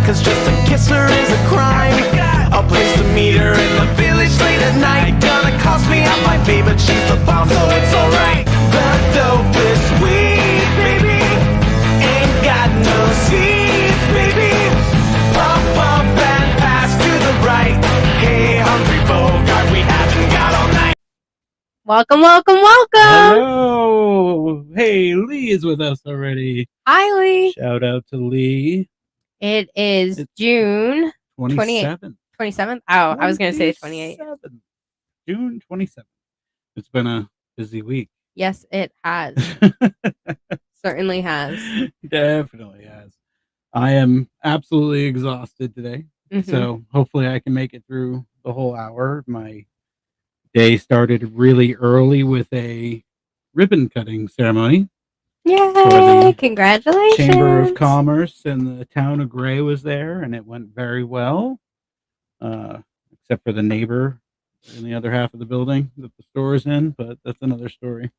cause just to kiss her is a crime. A place to meet her in the village late at night. Gonna cost me out my pay, but she's the bomb, so it's alright. The dope is sweet, baby. Ain't got no seats, baby. Pump, pump, and pass to the right. Hey, Humphrey Bogart, we haven't got all night. Welcome, welcome, welcome. Hello. Hey, Lee is with us already. Hi, Lee. Shout out to Lee. It is It's June 27th. 27th. Oh, I was going to say 28th. June 27th. It's been a busy week. Yes, it has. Certainly has. Definitely has. I am absolutely exhausted today. Mhm. So hopefully I can make it through the whole hour. My day started really early with a ribbon cutting ceremony. Yay! the Congratulations. Chamber of Commerce and the town of Gray was there, and it went very well. Except for the neighbor in the other half of the building that the store is in, but that's another story.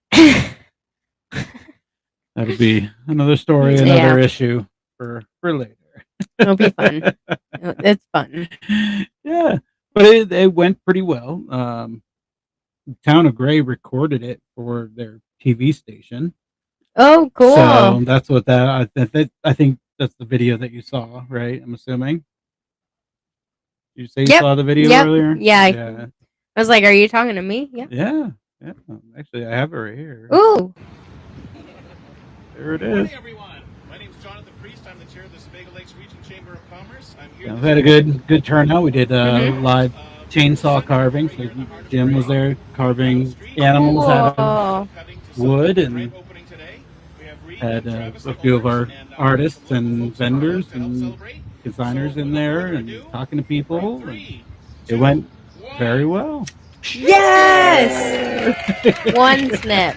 That'll be another story, another issue for later. It'll be fun. It's fun. Yeah, but it went pretty well. The town of Gray recorded it for their TV station. Oh, cool. So that's what I think that's the video that you saw, right? I'm assuming. Did you say you saw the video earlier? Yeah. I was like, are you talking to me? Yeah. Yeah. Actually, I have it right here. Ooh. There it Good is. morning, everyone. My name is Jonathan Priest. I'm the chair of the Sebago Lakes Region Chamber of Commerce. I'm here. We've had a good turnout. We did live chainsaw carving. So Jim was there carving animals out of wood, and had a few of our artists and vendors and designers in there and talking to people. And it went very well. Yes. One snip.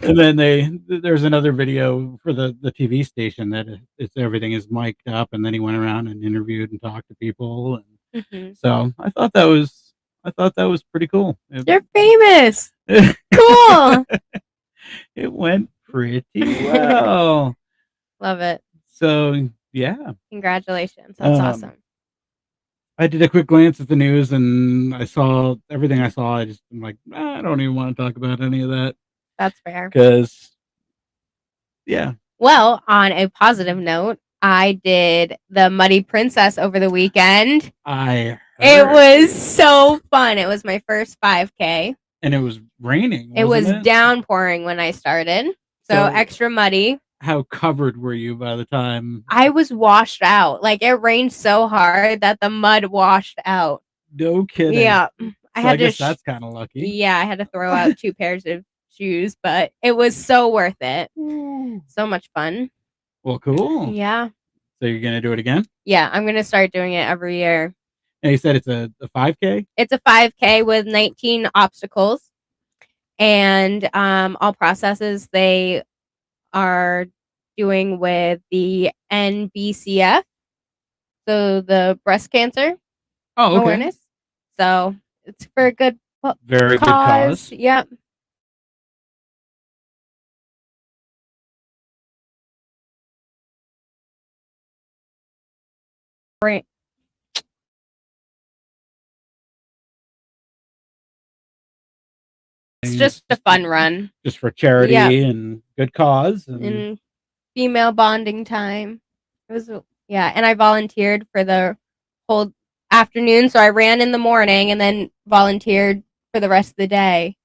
And then there's another video for the TV station that everything is mic'd up, and then he went around and interviewed and talked to people, and so I thought that was pretty cool. They're famous. Cool. It went pretty well. Love it. So yeah. Congratulations. That's awesome. I did a quick glance at the news, and I saw everything I saw. I'm like, I don't even want to talk about any of that. That's fair. Because, yeah. Well, on a positive note, I did the Muddy Princess over the weekend. It was so fun. It was my first 5K. And it was raining. It was downpouring when I started. So extra muddy. How covered were you by the time? I was washed out. Like, it rained so hard that the mud washed out. No kidding. Yeah. I guess that's kind of lucky. Yeah, I had to throw out 2 pairs of shoes, but it was so worth it. So much fun. Well, cool. Yeah. So you're going to do it again? Yeah, I'm going to start doing it every year. And you said it's a 5K? It's a 5K with 19 obstacles. And all processes they are doing with the NBCF, so the breast cancer awareness. So it's for a good very good cause. Yep. Right. It's just a fun run. Just for charity and good cause. And female bonding time. It was, and I volunteered for the whole afternoon. So I ran in the morning and then volunteered for the rest of the day.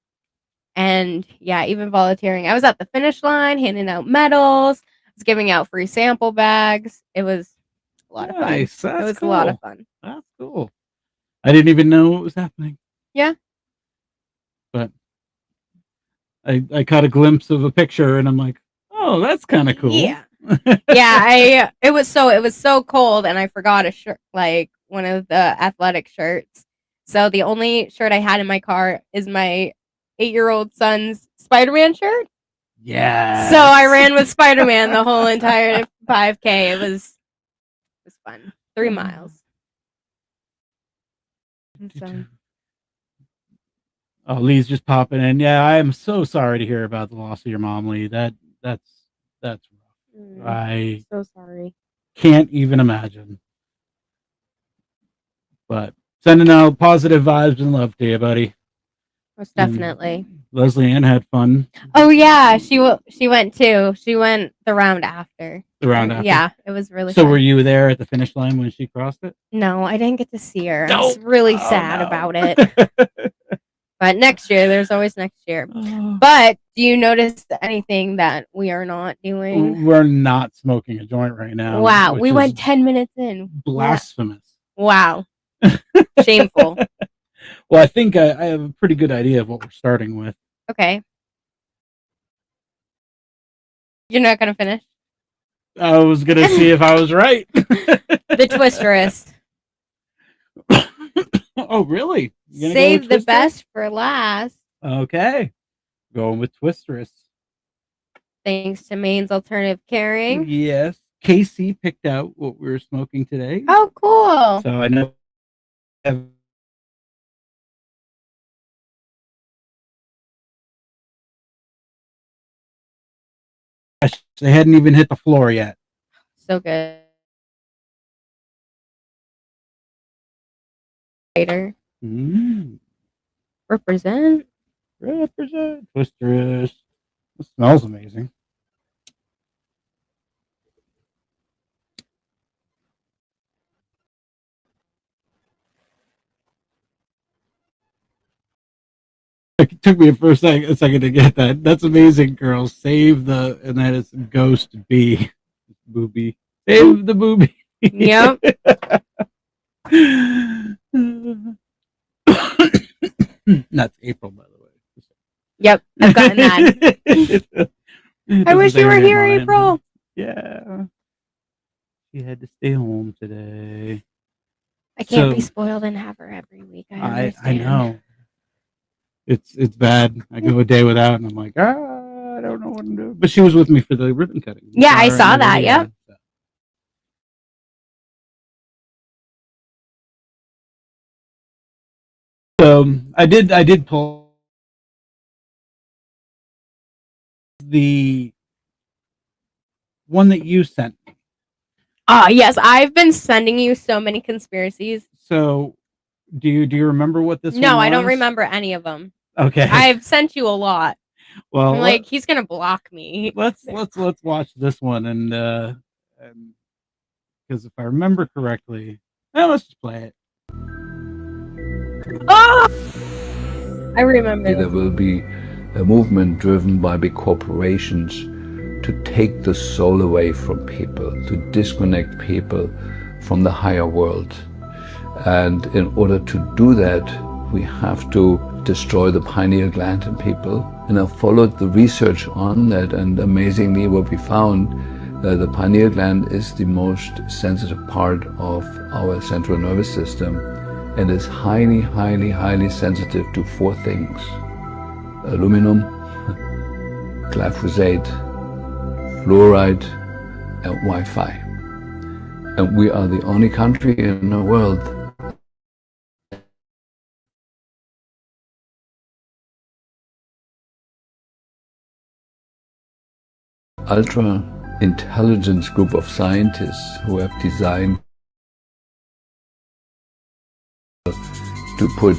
And even volunteering. I was at the finish line, handing out medals. I was giving out free sample bags. It was a lot of fun. It was a lot of fun. That's cool. I didn't even know what was happening. Yeah. But I caught a glimpse of a picture, and I'm like, oh, that's kind of cool. Yeah. It was so cold, and I forgot a shirt, like one of the athletic shirts. So the only shirt I had in my car is my 8-year-old son's Spider-Man shirt. Yeah. So I ran with Spider-Man the whole entire 5K. It was fun. 3 miles. So. Oh, Lee's just popping in. Yeah, I am so sorry to hear about the loss of your mom, Lee. That's rough. I'm so sorry. Can't even imagine. But sending out positive vibes and love to you, buddy. Most And definitely. Leslie Ann had fun Oh yeah, she went too. She went the round after. around after. Yeah, it was really So fun. were you there at the finish line when she crossed it? No, I didn't get to see her. I No. was really Oh, sad no. about it. But next year, there's always next year. Oh. But do you notice anything that we are not doing? We're not smoking a joint right now. Wow, which we is went 10 minutes in. blasphemous. Wow. Shameful. Well, I think I have a pretty good idea of what we're starting with. Okay. You're not going to finish? I was going to see if I was right. The Twisterous. Oh, really? Save the best for last. Okay. Going with Twisterous. Thanks to Maine's Alternative Caring. Yes. Casey picked out what we were smoking today. Oh, cool. So I know. They hadn't even hit the floor yet. So good. Later. Represent. Twisterous. It smells amazing. It took me a second to get that. That's amazing, girls. Save the, and that is Ghost B. Booby. Save the booby. Yep. That's April, by the way. Yep. I've gotten that. I wish you were here, April. Yeah. She had to stay home today. I can't be spoiled and have her every week. I know. It's bad. I go a day without, and I'm like, I don't know what I'm doing. But she was with me for the ribbon cutting. Yeah, I saw that. Yep. So I did pull the one that you sent. Ah, yes, I've been sending you so many conspiracies. So do you remember what this No, one I don't was? remember any of them. Okay. I've sent you a lot. Well, I'm like, he's gonna block me. let's watch this one and because if I remember correctly, let's just play it. Oh! I remember. There will be a movement driven by big corporations to take the soul away from people, to disconnect people from the higher world. And in order to do that, we have to destroy the pineal gland in people. And I followed the research on that, and amazingly what we found, the pineal gland is the most sensitive part of our central nervous system and is highly, highly, highly sensitive to 4 things: aluminum, glyphosate, fluoride, and Wi-Fi. And we are the only country in the world ultra intelligence group of scientists who have designed to put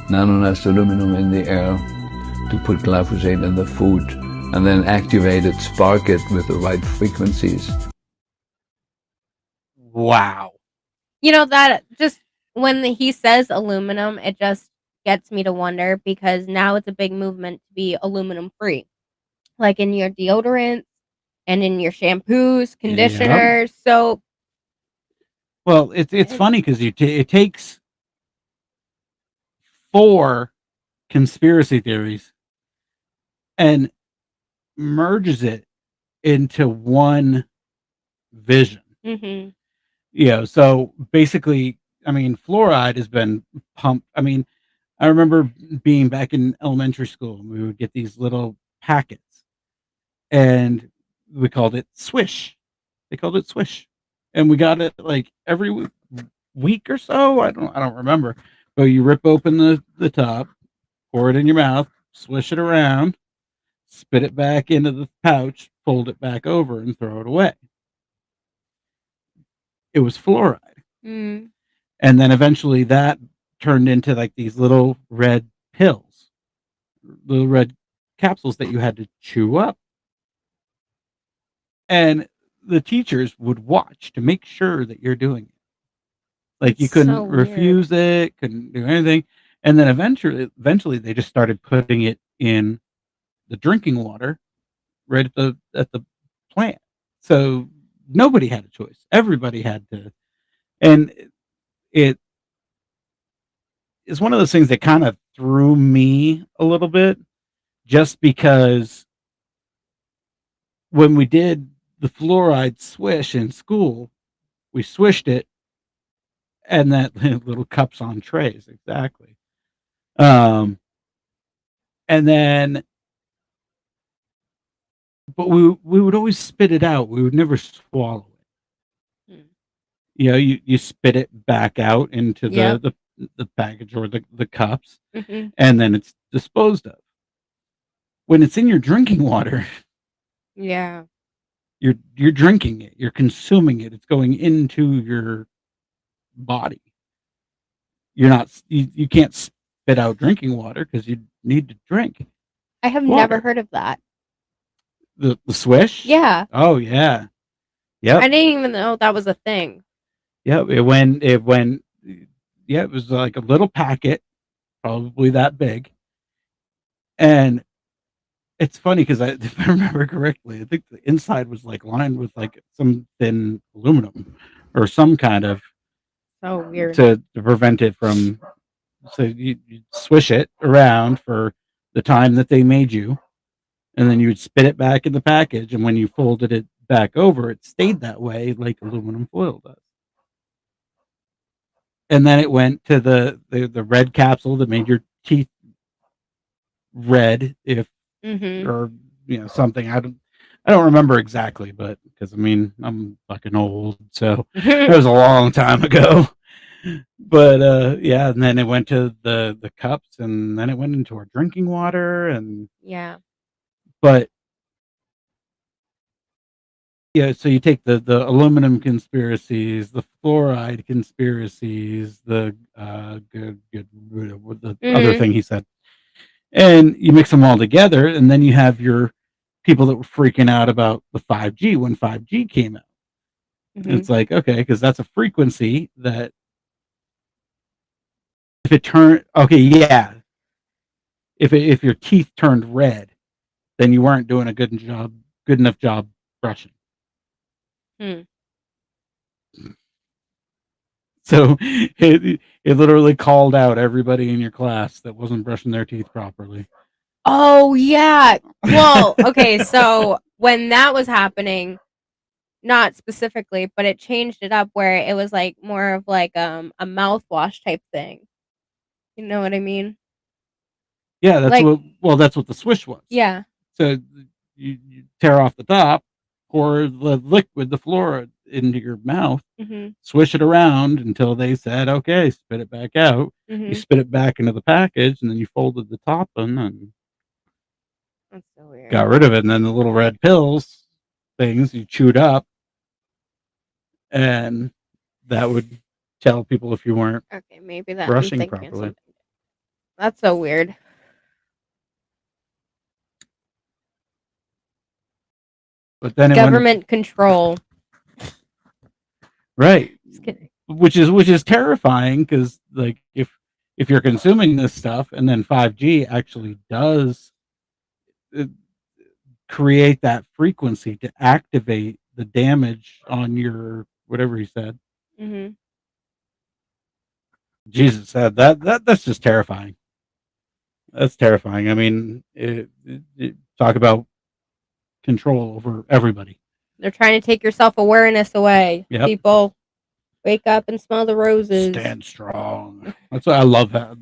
nanonized aluminum in the air, to put glyphosate in the food, and then activate it, spark it with the right frequencies. Wow. You know, that just when he says aluminum, it just gets me to wonder, because now it's a big movement to be aluminum free, like in your deodorants and in your shampoos, conditioners, soap. Well, it's funny because it takes 4 conspiracy theories and merges it into one vision. Mm-hmm. Yeah, so basically, I mean, fluoride has been pumped. I mean, I remember being back in elementary school, and we would get these little packets, and we called it Swish. They called it Swish, and we got it like every week or so. I don't remember. But you rip open the top, pour it in your mouth, swish it around, spit it back into the pouch, fold it back over, and throw it away. it was fluoride. Mm. And then eventually that turned into like these little red pills, little red capsules that you had to chew up. And the teachers would watch to make sure that you're doing it. Like you It's couldn't so weird. refuse it, couldn't do anything. And then eventually they just started putting it in the drinking water right at the plant. So nobody had a choice. Everybody had to. And it is one of those things that kind of threw me a little bit, just because when we did the fluoride swish in school, we swished it, and that little cups on trays, exactly. And then, but we would always spit it out. We would never swallow it. Hmm. You know, you spit it back out into Yep. the package or the cups, Hmm. and then it's disposed of. When it's in your drinking water, Yeah. you're drinking it, you're consuming it, it's going into your body. You're not you can't spit out drinking water because you need to drink I have water. never heard of that. The swish? Yeah. Oh yeah. I Yep. didn't even know that was a thing. Yep. Yeah, it was like a little packet, probably that big. And it's funny because if I remember correctly, I think the inside was like lined with like some thin aluminum or some kind of So weird. to prevent it from. So you swish it around for the time that they made you, and then you would spit it back in the package. And when you folded it back over, it stayed that way like aluminum foil does. And then it went to the red capsule that made your teeth red, if Hmm. or something. I don't remember exactly, but because I mean I'm fucking old, so it was a long time ago. But yeah, and then it went to the cups, and then it went into our drinking water, and Yeah. but yeah, so you take the aluminum conspiracies, the fluoride conspiracies, the the other Hmm. thing he said, and you mix them all together, and then you have your people that were freaking out about the 5G when 5G came out. Hmm. It's like, okay, because that's a frequency that if it turned okay, yeah, if your teeth turned red, then you weren't doing a good enough job brushing. Hmm. So it literally called out everybody in your class that wasn't brushing their teeth properly. Oh yeah. Well, okay, so when that was happening, not specifically, but it changed it up where it was like more of like a mouthwash type thing. You know what I mean? Yeah, that's Like, that's what the swish was. yeah. So you tear off the top, pour the liquid, the fluoride into your mouth, Hmm. swish it around until they said, okay, spit it back out. You Hmm. spit it back into the package, and then you folded the top in and That's so weird. got rid of it. And then the little red pills things you chewed up, and that would tell people if you weren't Okay, maybe that I'm brushing thinking of properly. something. That's so weird. But then it went Government control. right, Just kidding. which is terrifying because like if you're consuming this stuff and then 5G actually does uh, create that frequency to activate the damage on your whatever he said. Hmm. Jesus said that's just terrifying. That's terrifying. I mean, talk about control over everybody. They're trying to take your self awareness away. Yep. People, wake up and smell the roses. Stand strong. That's what I love. That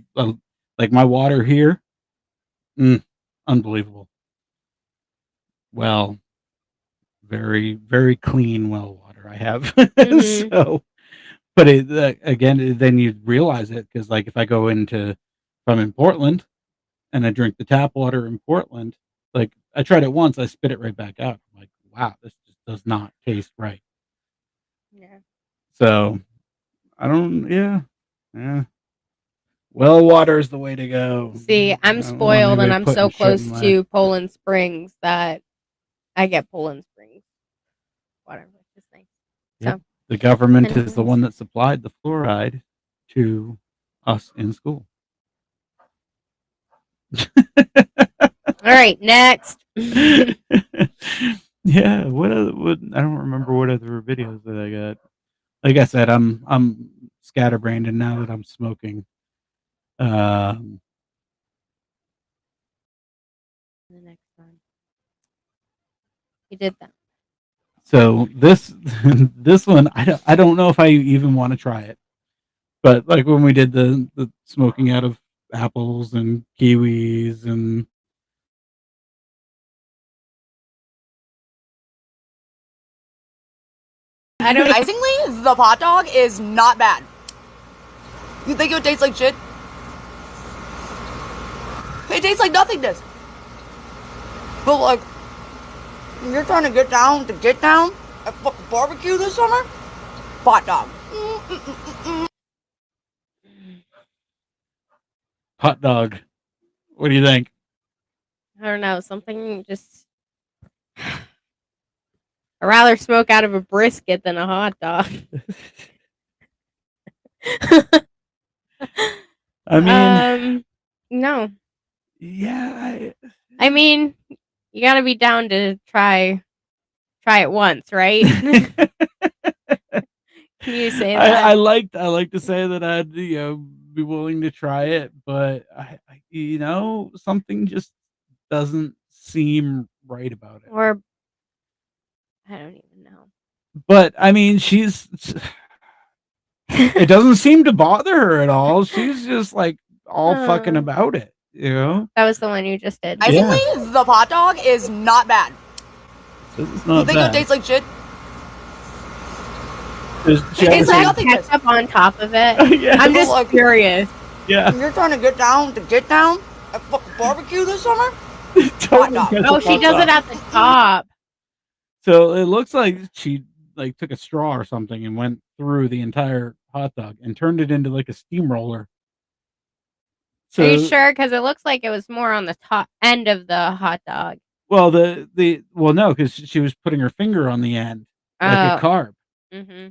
like my water here, unbelievable. Well, very very clean well water I have. Mhm. So, but again, then you realize it because like if I go into if I'm in Portland and I drink the tap water in Portland, like I tried it once, I spit it right back out. I'm like, wow, this just does not taste right. Yeah. So I don't. Yeah. Well water is the way to go. See, I I'm don't want spoiled and anybody I'm putting so shit close in my- to Poland Springs that I get Poland Springs water, which is nice. Yep. So, The government is the anyways. one that supplied the fluoride to us in school. All right, next. Yeah, what I don't remember what other videos that I got. Like I said, I'm scatterbrained now that I'm smoking. Um, The next one. You did that. so this this one I don't know if I even want to try it. But like when we did the smoking out of apples and kiwis and I don't. Surprisingly, the hot dog is not bad. You think it would taste like shit? It tastes like nothingness. But like, if you're trying to get down at fucking barbecue this summer, hot dog. hot dog. What do you think? I don't know. Something just. I'd rather smoke out of a brisket than a hot dog. I mean, No. yeah, I mean, you gotta be down to try it once, right? Can you say that? I like to say that I'd be willing to try it, but I something just doesn't seem right about it. Or I don't even know. But I mean, it doesn't seem to bother her at all. She's just like all fucking about it, you know? That was the one you just did. Surprisingly, the hot dog is not bad. It's You not think it would bad. taste like shit? She It's Is like that nothingness. ketchup on top of it? yeah, I'm just Like- curious. yeah. If you're trying to get down at fucking barbecue this summer, Totally dog. ketchup Oh, she on does top. it at the top. So it looks like she like took a straw or something and went through the entire hot dog and turned it into like a steamroller. So Are you sure? Because it looks like it was more on the top end of the hot dog. well well no, because she was putting her finger on the end like a carb. Mm-hmm.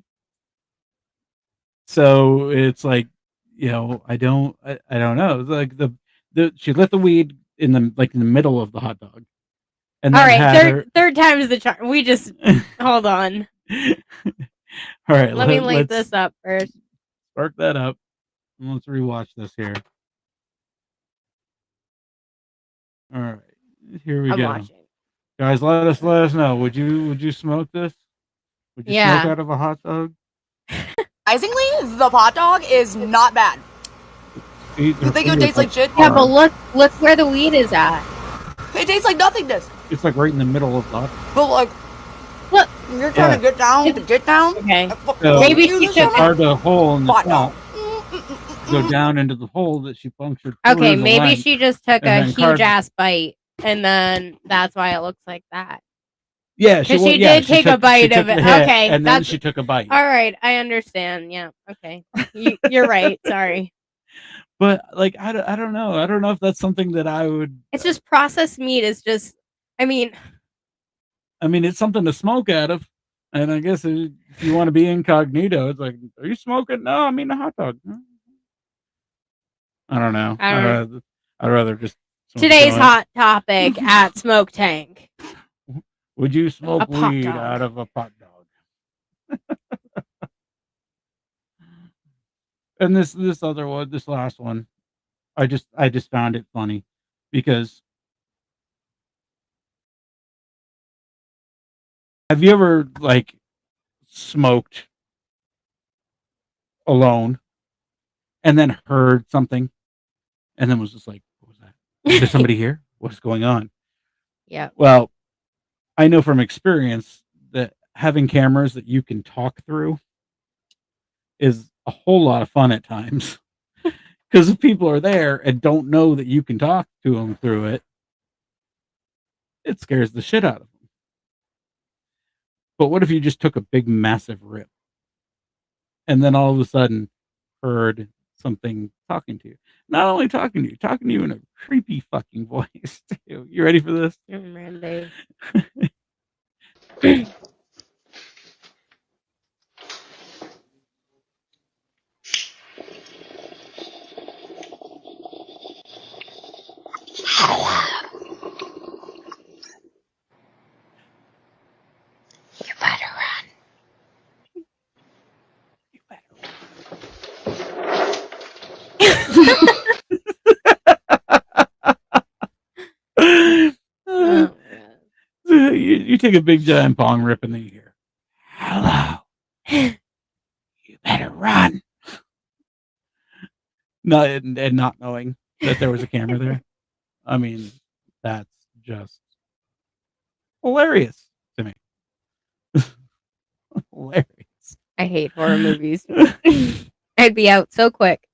So it's like, I don't know. It's like the she lit the weed in the middle of the hot dog. And All then right, had third time's the charm. We just hold on. her All right, Let me light let's this up first. spark that up. And let's rewatch this here. All right. Here we I'm go. watching. Guys, let us know. Would you smoke this? Would you Yeah. smoke out of a hot dog? surprisingly, the hot dog is not bad. You You think it would taste like shit? Yeah, but look where the weed is at. It tastes like nothingness. It's like right in the middle of the hot. But like, Look. if you're trying to get down Okay. at fucking So- Maybe barbecue she this should- summer, Hard the hole in the hot top. dog. Go down into the hole that she punctured. Okay, through the maybe length. she just took and a then huge carved- ass bite, and then that's why it looks like that. Yeah, Because well, she yeah, did take a took- bite she took of it. the hit, Okay, and then that's- she took a bite. All right, I understand. Yeah, okay. You're right. Sorry. But like, I don't know. I don't know if that's something that I would. It's just processed meat is just. I mean, It's something to smoke out of, and I guess if you want to be incognito, it's like, are you smoking? No, I mean a hot dog. I don't know. I don't- I'd rather just. smoke a today's joint. hot topic at Smoke Tank. Would you smoke A pot weed dog. out of a pot dog? And this other one, this last one, I just found it funny because have you ever like smoked alone and then heard something and then was just like, what was that? Is there somebody here? What's going on? Yeah. Well, I know from experience that having cameras that you can talk through is a whole lot of fun at times. Because if people are there and don't know that you can talk to them through it, it scares the shit out of them. But what if you just took a big, massive rip? and then all of a sudden heard something talking to you. Not only talking to you in a creepy fucking voice. Too. You ready for this? I'm ready. You better run. Oh, man. You take a big giant bong rip and then you hear, "Hello, you better run." No, and not knowing that there was a camera there. I mean, that's just hilarious to me. Hilarious. I hate horror movies. I'd be out so quick.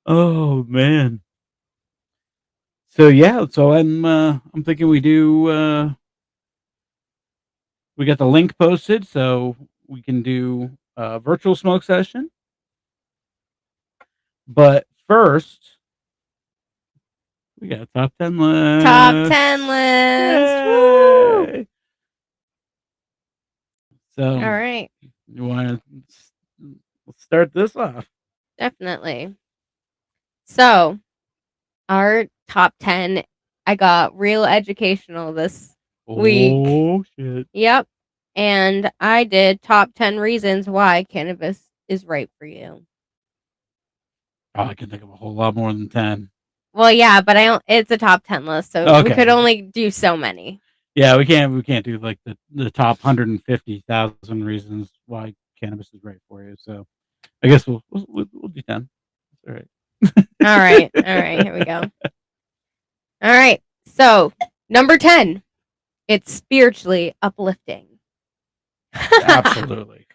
Oh man. So yeah, so I'm thinking we do we got the link posted so we can do a virtual smoke session. But first, we got a top 10 list. Top 10 list. Woo! Yay! So, All right. you want to start this off? Definitely. So, our top 10, I got real educational this week. Oh shit! Yep. And I did top 10 reasons why cannabis is right for you. Oh, I can think of a whole lot more than 10. Well, yeah, but it's a top 10 list, so we Okay. could only do so many. Yeah, we can't do like the top 150,000 reasons why cannabis is right for you. So, I guess we'll do 10. That's all right. All right. All right. Here we go. All right. So, number 10, it's spiritually uplifting. Absolutely.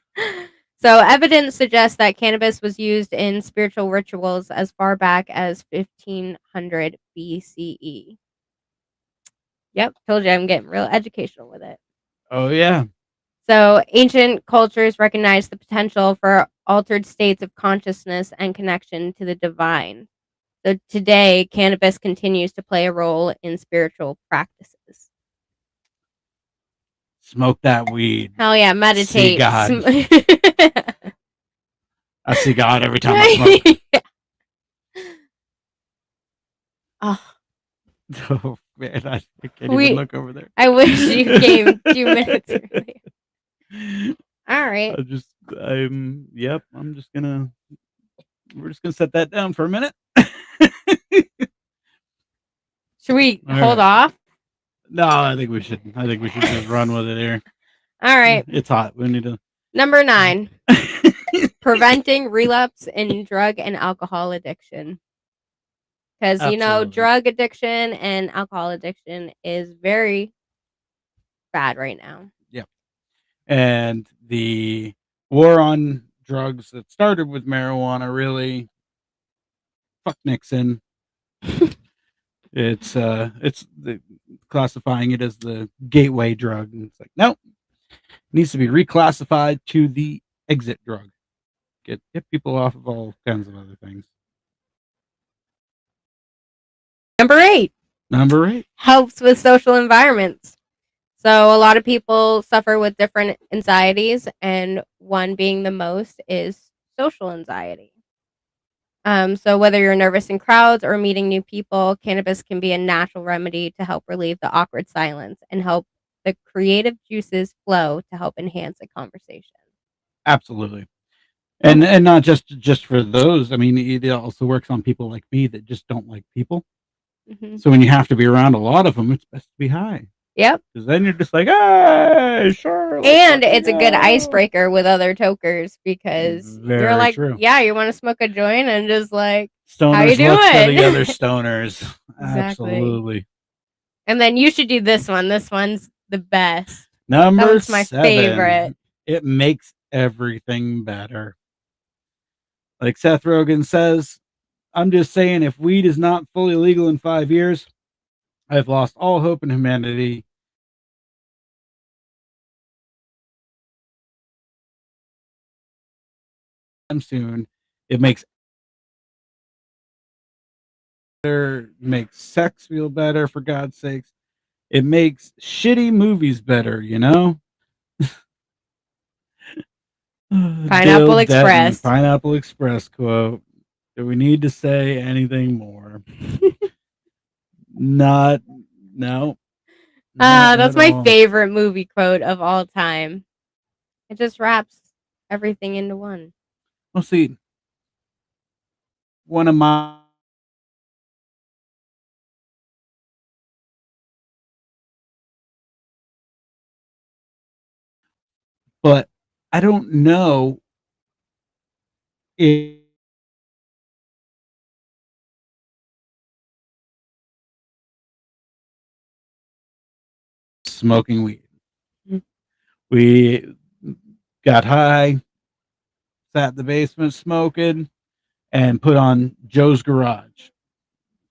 So, evidence suggests that cannabis was used in spiritual rituals as far back as 1500 BCE. Yep, told you I'm getting real educational with it. Oh yeah. So, ancient cultures recognized the potential for altered states of consciousness and connection to the divine. So, today, cannabis continues to play a role in spiritual practices. Smoke that weed. Hell yeah, meditate. See God. I see God every time I smoke. Oh, Oh man, I can't even look over there. I wish you came 2 minutes earlier. All right. We're just gonna set that down for a minute. Should we All hold right. off? No, I think we should just run with it here. All right. It's hot. We need to. Number 9, preventing relapse in drug and alcohol addiction. Because, Absolutely. drug addiction and alcohol addiction is very bad right now. And the war on drugs that started with marijuana really fuck Nixon. It's classifying it as the gateway drug, and it's like, nope, it needs to be reclassified to the exit drug. Get people off of all kinds of other things. Number 8, Number 8. helps with social environments. So a lot of people suffer with different anxieties, and one being the most is social anxiety. So whether you're nervous in crowds or meeting new people, cannabis can be a natural remedy to help relieve the awkward silence and help the creative juices flow to help enhance a conversation. Absolutely. And not just for those. I mean, it also works on people like me that just don't like people. Mhm. So when you have to be around a lot of them, it's best to be high. Yep. Because then you're just like, hey, sure. let's And fucking it's a good go." icebreaker with other tokers because you're Very like, true. yeah, you want to smoke a joint and just like, Stoners How you look for doing? the other stoners. Exactly. Absolutely. and then you should do this one. This one's the best. Number one's my 7. favorite. It makes everything better. Like Seth Rogen says, I'm just saying, if weed is not fully legal in 5 years, I've lost all hope in humanity. soon. It makes better, makes sex feel better, for God's sakes. It makes shitty movies better, you know? Pineapple Dill Denton, Express. Pineapple Express quote. Do we need to say anything more? Not, no. Not That's at my all. favorite movie quote of all time. It just wraps everything into one. Well, see, one of my but I don't know if smoking weed. Mm. We got high, sat in the basement smoking, and put on Joe's Garage,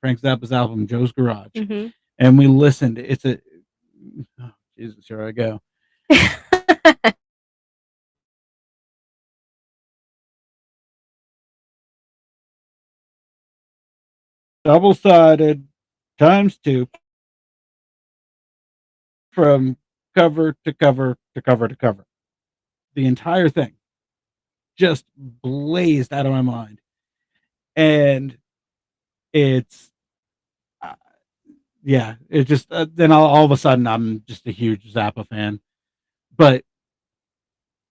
Frank Zappa's album, Joe's Garage. Mhm. And we listened. It's a, oh, Jesus, here I go. Double sided times 2 from cover to cover to cover to cover. The entire thing just blazed out of my mind. And it's, uh, yeah, it just, then all of a sudden I'm just a huge Zappa fan. But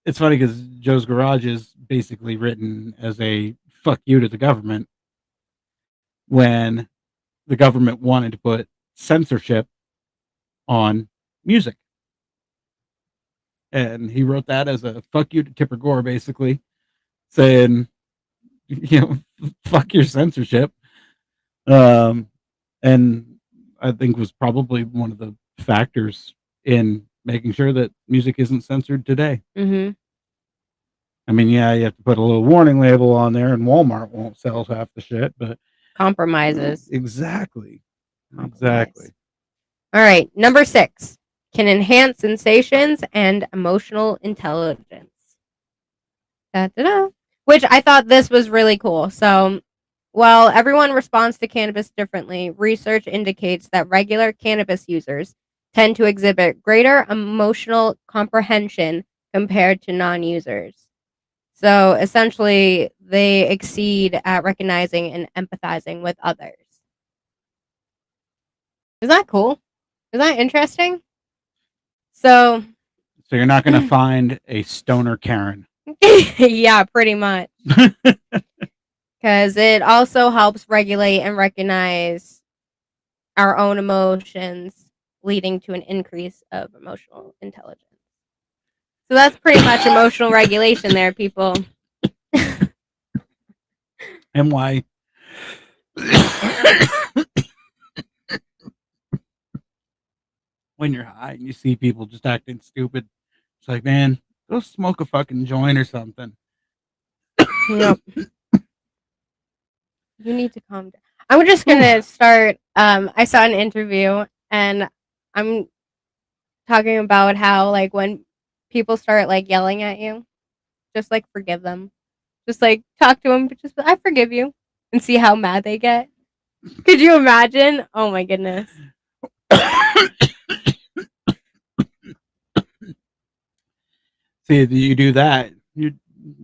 it's funny because Joe's Garage is basically written as a fuck you to the government when the government wanted to put censorship on music. And he wrote that as a fuck you to Tipper Gore, basically saying, you know, fuck your censorship. And I think was probably one of the factors in making sure that music isn't censored today. Mhm. I mean, yeah, you have to put a little warning label on there, and Walmart won't sell half the shit, but Compromises. exactly. Compromise. Exactly. All right, number 6 can enhance sensations and emotional intelligence. Da-da-da. Which I thought this was really cool. So, while everyone responds to cannabis differently, research indicates that regular cannabis users tend to exhibit greater emotional comprehension compared to non users. So, essentially, they exceed at recognizing and empathizing with others. Isn't that cool? Isn't that interesting? So, So you're not going to find a stoner Karen. yeah, pretty much. Because it also helps regulate and recognize our own emotions, leading to an increase of emotional intelligence. So that's pretty much emotional regulation there, people. And why? When you're high and you see people just acting stupid, it's like, man, go smoke a fucking joint or something. Yep. You need to calm down. I'm just gonna start. I saw an interview, and I'm talking about how, like, when people start like yelling at you, just like forgive them. Just like talk to them, but just I forgive you, and see how mad they get. Could you imagine? Oh my goodness. See, you do that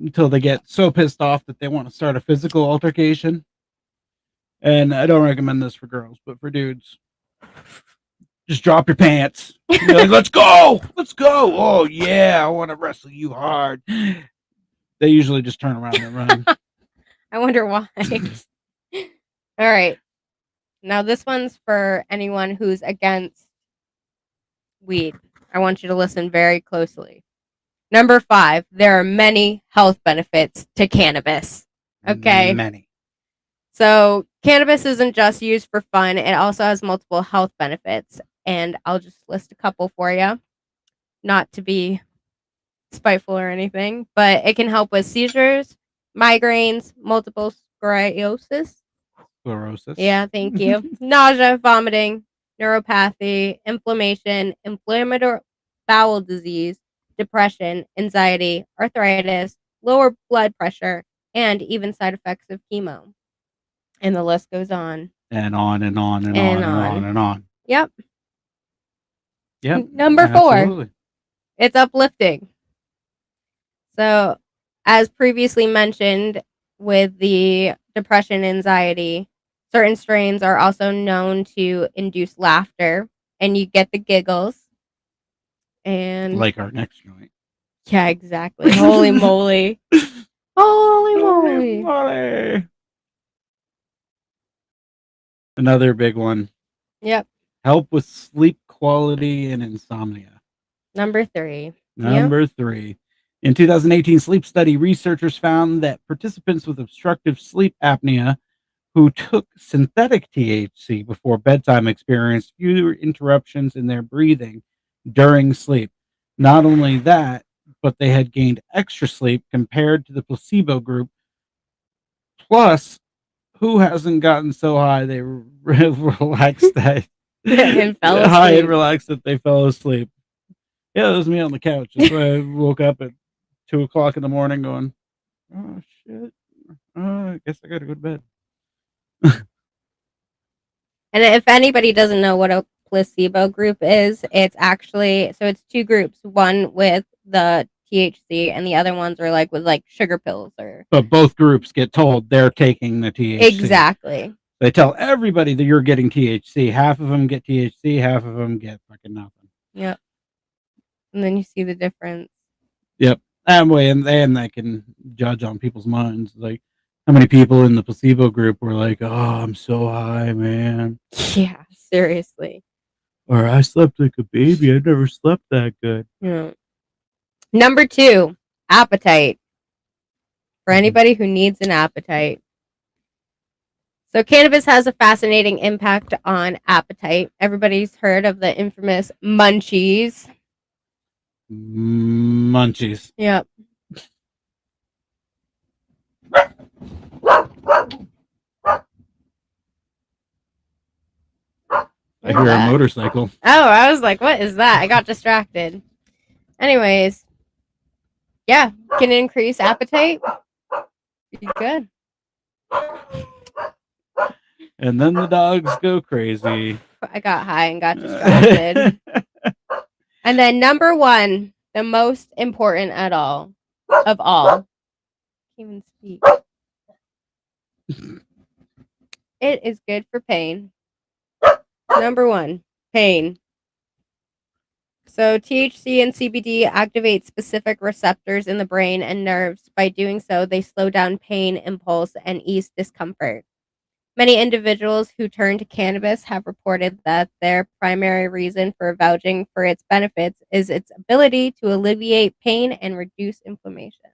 until they get so pissed off that they want to start a physical altercation. And I don't recommend this for girls, but for dudes, just drop your pants. Be like, let's go. Oh yeah, I want to wrestle you hard. They usually just turn around and run. I wonder why. All right. Now this one's for anyone who's against weed. I want you to listen very closely. Number 5, there are many health benefits to cannabis. Okay. Many. So cannabis isn't just used for fun, it also has multiple health benefits. And I'll just list a couple for you. Not to be spiteful or anything, but it can help with seizures, migraines, multiple sclerosis. Yeah, thank you. Nausea, vomiting, neuropathy, inflammation, inflammatory bowel disease, depression, anxiety, arthritis, lower blood pressure, and even side effects of chemo. And the list goes on. And on and on and And on and on. on and on. Yep. Yep. Number 4. Absolutely. It's uplifting. So, as previously mentioned with the depression, anxiety, certain strains are also known to induce laughter, and you get the giggles. And Like our next joint. yeah, exactly. Holy moly. Holy moly. moly. Another big one. Yep. Help with sleep quality and insomnia. Number 3. Number 3. In 2018 sleep study, researchers found that participants with obstructive sleep apnea who took synthetic THC before bedtime experienced fewer interruptions in their breathing during sleep. Not only that, but they had gained extra sleep compared to the placebo group. Plus, who hasn't gotten so high they relaxed that And fell high and asleep. relaxed that they fell asleep? Yeah, that was me on the couch. That's why I woke up at 2:00 in the morning going, "Oh shit! I guess I gotta go to bed." And if anybody doesn't know what a placebo group is, it's actually so it's 2 groups. One with the THC, and the other ones are like with like sugar pills or But both groups get told they're taking the THC. exactly. They tell everybody that you're getting THC. Half of them get THC, half of them get fucking nothing. Yep. And then you see the difference. Yep. That way, and they can judge on people's minds. Like, how many people in the placebo group were like, "Oh, I'm so high, man," Yeah, seriously. or "I slept like a baby. I never slept that good." Yeah. Number 2, appetite. For anybody who needs an appetite. So cannabis has a fascinating impact on appetite. Everybody's heard of the infamous munchies. Munchies. Yep. I hear a motorcycle. Oh, I was like, what is that? I got distracted. Anyways, yeah, can increase appetite. You good. And then the dogs go crazy. I got high and got distracted. And then number 1, the most important of all. Can't even speak. It is good for pain. Number 1, pain. So THC and CBD activate specific receptors in the brain and nerves. By doing so, they slow down pain, impulse, and ease discomfort. Many individuals who turn to cannabis have reported that their primary reason for vouching for its benefits is its ability to alleviate pain and reduce inflammation.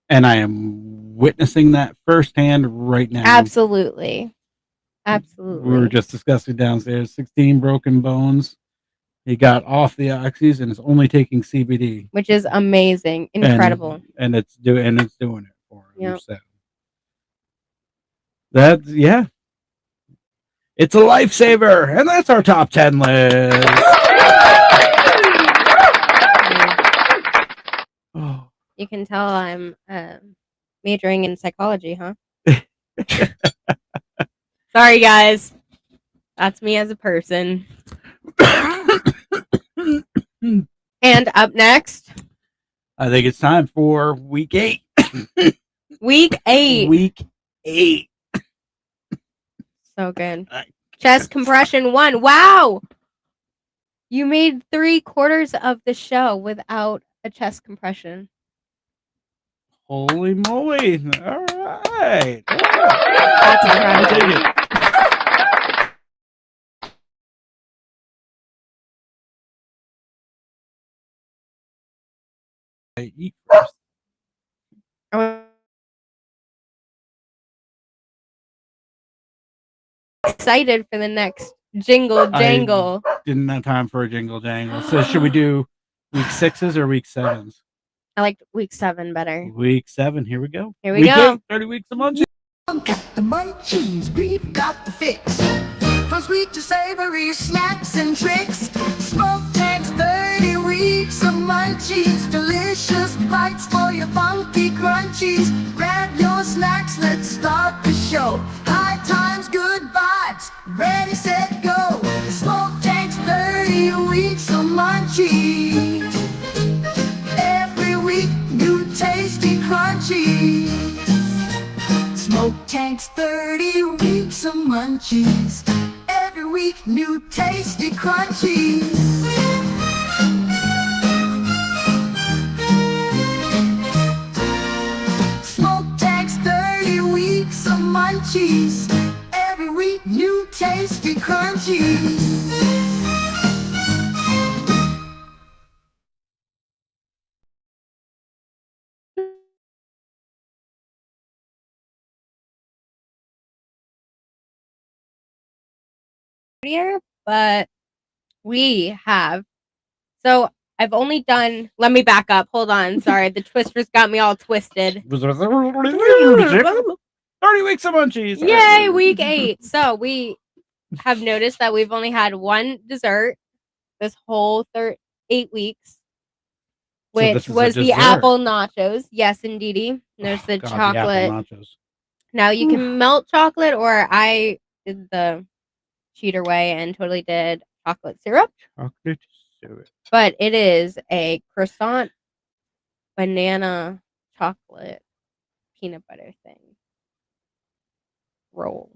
And I am witnessing that firsthand right now. Absolutely. Absolutely. We were just discussing downstairs. 16 broken bones. He got off the oxys and is only taking CBD. Which is amazing. Incredible. And it's doing it for him. Yep. So that's it's a lifesaver, and that's our top 10 list. Oh. You can tell I'm majoring in psychology, huh? Sorry, guys. That's me as a person. And up next, I think it's time for week 8. week 8. Week 8. So good. Chest compression 1. Wow. You made 3/4 of the show without a chest compression. Holy moly. All right. That's I'll take incredible. it. I eat first. I'm excited for the next jingle jangle. Didn't have time for a jingle jangle. So should we do week 6s or week 7s? I liked week 7 better. Week 7. Here we go. Here we Week go. 8, 30 weeks a month. Got the munchies, we've got the fix. From sweet to savory snacks and tricks. Smoke tags 30 weeks. weeks of munchies, delicious bites for your funky crunchies. Grab your snacks, let's start the show. High times, good vibes, ready, set, go. Smoke Tank's 30 weeks of munchies. Every week, new tasty crunchies. Smoke Tank's 30 weeks of munchies. Every week, new tasty crunchies. Smoke Tank's 30 weeks of munchies. Every week, new tasty crunchies. Here, but we have. So I've only done. Let me back up. Hold on. Sorry, the twisters got me all twisted. 30 weeks of munchies. Yay, week 8. So we have noticed that we've only had one dessert this whole 8 weeks, So this which is a was the dessert. apple nachos. Yes, indeedy. There's the God, the apple chocolate. nachos. Now you can melt chocolate, or I did the cheater way and totally did chocolate syrup. Chocolate syrup. But it is a croissant banana chocolate peanut butter thing roll.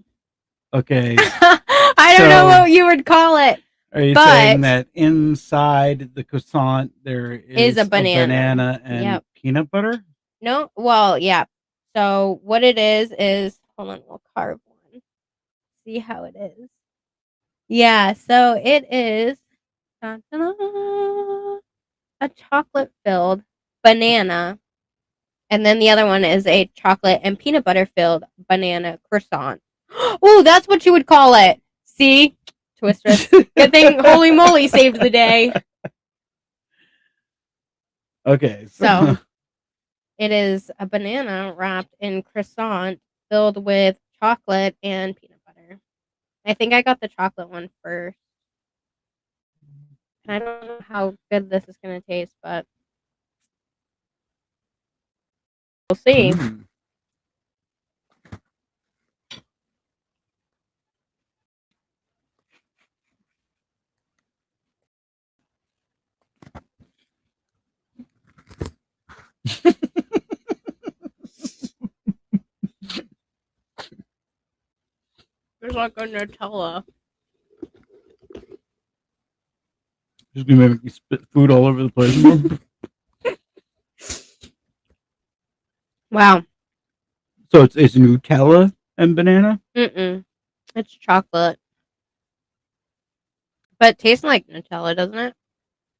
Okay. I don't know So- what you would call it. Are you But- saying that inside the croissant there is a banana. and Yep. peanut butter? No, well, yeah. So what it is hold on, we'll carve one. See how it is. Yeah, so it is a chocolate filled banana. And then the other one is a chocolate and peanut butter filled banana croissant. Oh, that's what you would call it. See? Twisters. Good thing Holy Moly saved the day. Okay. So it is a banana wrapped in croissant filled with chocolate and peanut butter. I think I got the chocolate one first. I don't know how good this is going to taste, but we'll see. Mm. There's like a Nutella. Just gonna make you spit food all over the place. Wow. So it's Nutella and banana? Mm-mm. It's chocolate. But it tastes like Nutella, doesn't it?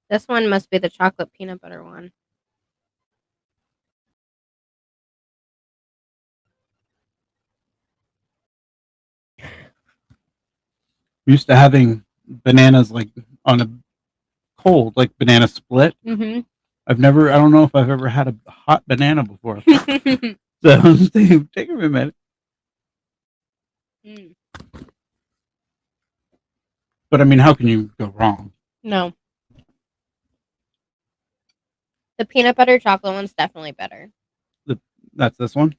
This one must be the chocolate peanut butter one. I'm used to having bananas like on a cold, like banana split. Mm-hmm. I don't know if I've ever had a hot banana before. So take a minute. Mm. But I mean, how can you go wrong? No. The peanut butter chocolate one's definitely better. That's this one.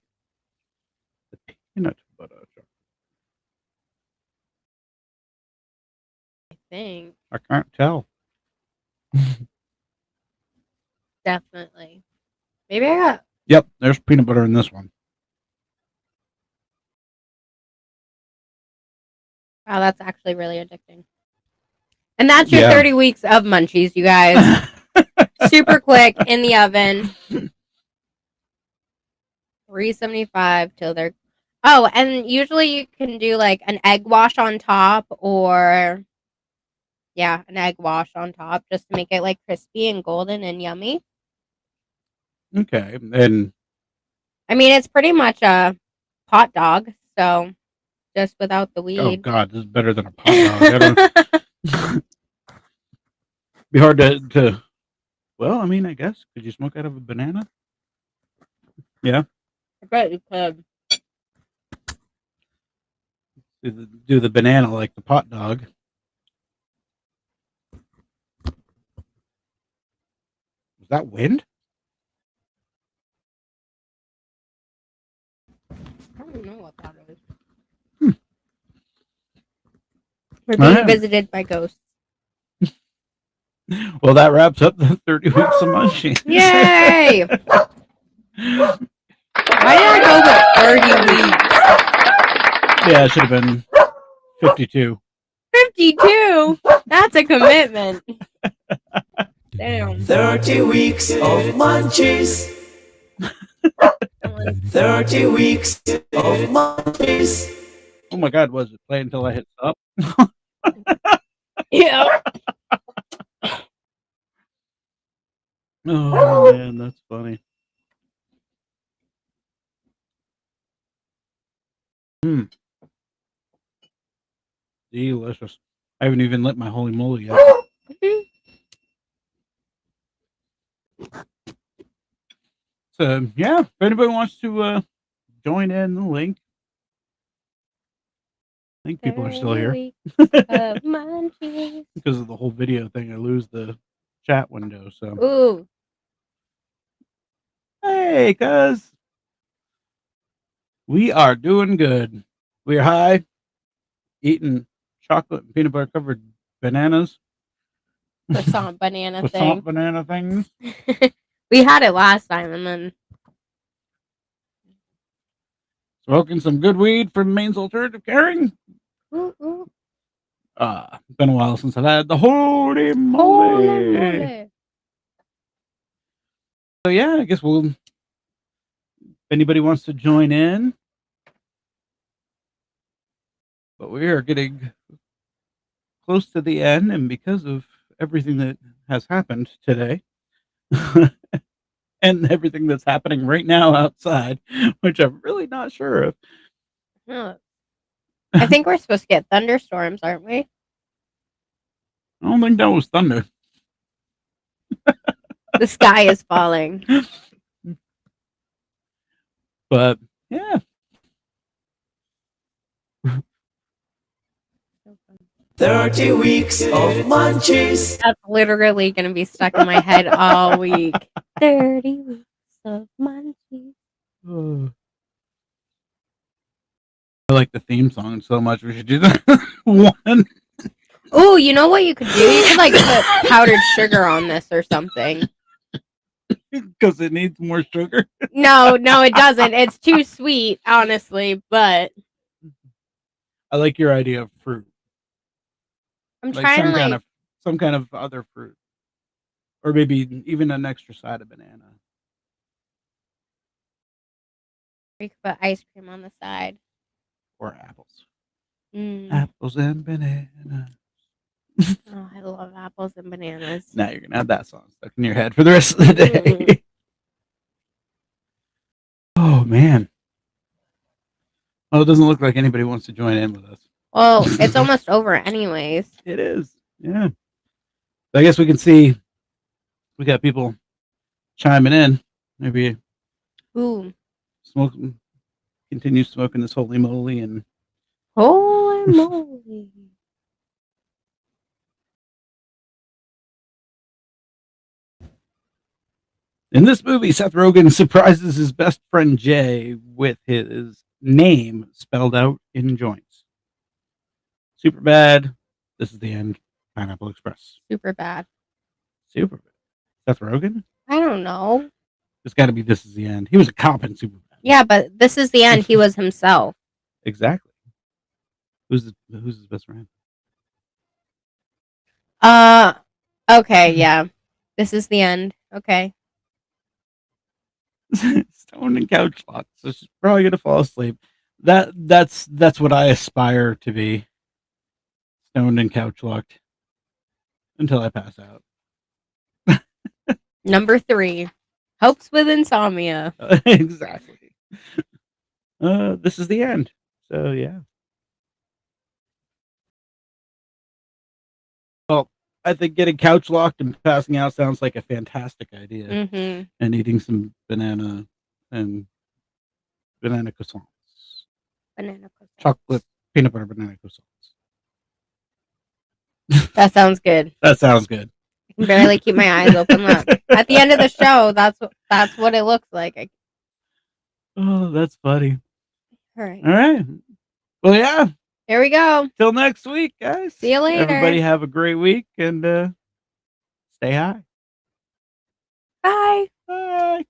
The peanut butter. I think. I can't tell. Definitely. Maybe I got. Yep, there's peanut butter in this one. Wow, that's actually really addicting. And that's your Yeah. 30 weeks of munchies, you guys. Super quick in the oven. 375 till they're. Oh, and usually you can do like an egg wash on top, or yeah, an egg wash on top just to make it like crispy and golden and yummy. Okay, and I mean, it's pretty much a hot dog, so just without the oh weed. god, this is better than a pot dog. I don't, be hard to. Well, I mean, I guess could you smoke out of a banana? Yeah, I bet you could. do the banana like the pot dog. that wind? I don't know what that is. Hmm. We're being Alright. visited by ghosts. Well, that wraps up the 30 weeks of Munchies. Yay! Why did I go with 30 weeks? Yeah, it should have been 52. 52? That's a commitment. Damn. 30 weeks of munchies. 30 weeks of munchies. Oh my God, was it play until I hit stop? Yeah. Oh man, that's funny. Delicious. I haven't even lit my holy moly yet. So yeah, if anybody wants to join in the link. I think people are still here. Because of the whole video thing, I lose the chat window. So Ooh. hey, cuz we are doing good. We're high, eating chocolate and peanut butter covered bananas. Croissant banana Croissant thing. banana things. We had it last time and then Smoking some good weed from Maine's Alternative Caring. ooh. Been a while since I've had the holy Holy moly. moly. So yeah, I guess we'll. If anybody wants to join in, but we are getting close to the end, and because of everything that has happened today, and everything that's happening right now outside, which I'm really not sure of. Huh. I think we're supposed to get thunderstorms, aren't we? I don't think that was thunder. The sky is falling. But yeah. 30 weeks of munchies. That's literally going to be stuck in my head all week. 30 weeks of munchies. I like the theme song so much. We should do that one. Oh, you know what you could do? You could like put powdered sugar on this or something. Because it needs more sugar. No, it doesn't. It's too sweet, honestly. But I like your idea of fruit. I'm Like trying some to some kind of other fruit. Or maybe even an extra side of banana. we could put ice cream on the side. Or apples. Mm. Apples and bananas. Oh, I love apples and bananas. Now you're gonna have that song stuck in your head for the rest of the day. Oh man. Well, it doesn't look like anybody wants to join in with us. Well, it's almost over anyways. It is. Yeah. I guess we can see we got people chiming in. Maybe Ooh. continue smoking this holy moly and Holy moly. in this movie, Seth Rogen surprises his best friend Jay with his name spelled out in joints. Super bad. This is the end. Pineapple Express. Super bad. Super bad. Seth Rogen? I don't know. It's got to be This Is the End. He was a cop in Super bad. Yeah, but this is the end. He was himself. Exactly. Who's his best friend? Okay, yeah. This is the end. Okay. Stoned and couch locked. So she's probably gonna fall asleep. That's what I aspire to be. Stoned and couch locked until I pass out. Number 3. Helps with insomnia. Exactly. This is the end. So yeah. Well, I think getting couch locked and passing out sounds like a fantastic idea. Mm-hmm. And eating some banana and banana croissants. Banana croissant. Chocolate peanut butter banana croissants. That sounds good. That sounds good. I can barely keep my eyes open. Look. At the end of the show, that's what it looks like. Oh, that's funny. All right. All right. Well, yeah. Here we go. Till next week, guys. See you later. Everybody have a great week and stay high. Bye. Bye.